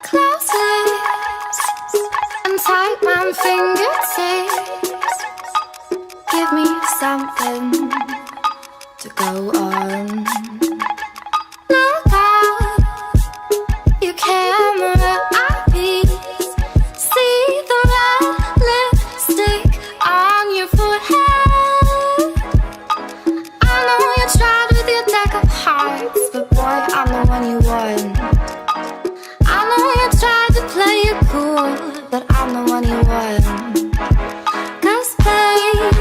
Close lips and tight round fingertips. Give me something to go on. Look out, your camera eyepiece. See the red lipstick on your forehead. I know you tried with your deck of hearts, but boy, I'm the one you want. I know you tried to play it cool, but I'm the one you want. 'Cause babe,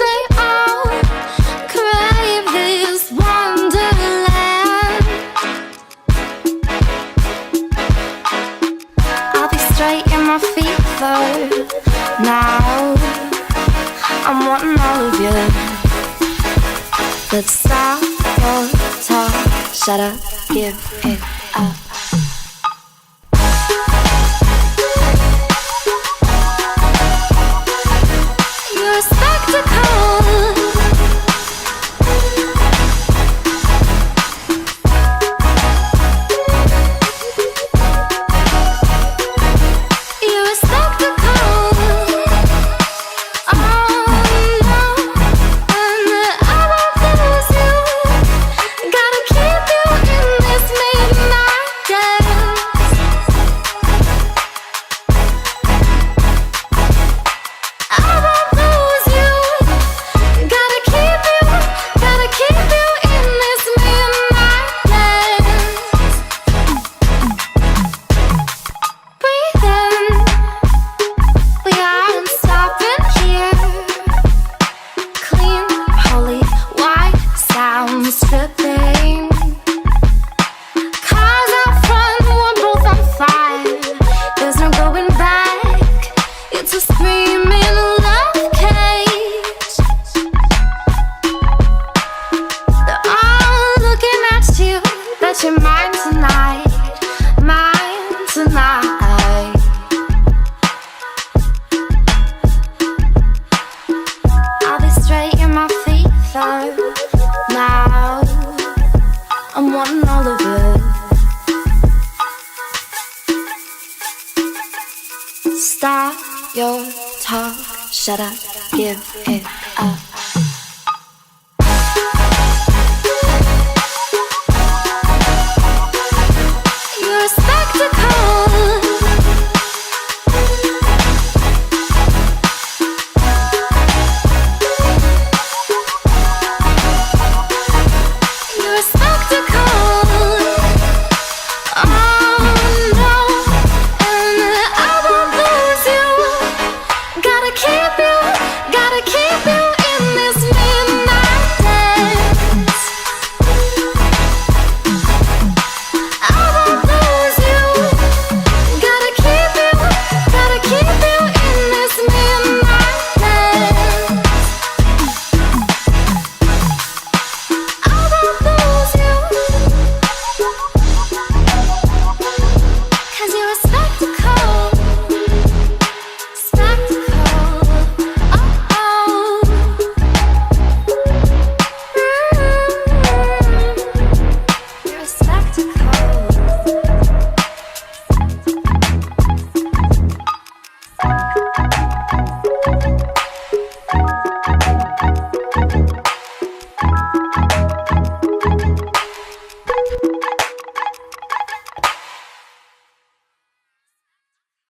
they all crave this wonderland. I'll be straight in my feet though. Now I'm wanting all of you. But stop your talk, shut up, give it up. You're a spectacle. You're a spectacle. Oh no, and I won't lose you. Gotta keep you in this midnight dance. I won't lose you. Gotta keep you in this midnight dance. Breathe in, we aren't stopping here. Clean, holy, white sounds stripping. Cars out front, we're both on fire. There's no going back. It's a screaming love cage. They're all looking at you, that you're mine tonight, mine tonight. I'll be straight in my feet though. Now I'm wanting all of you. Stop your talk, shut up, give it up.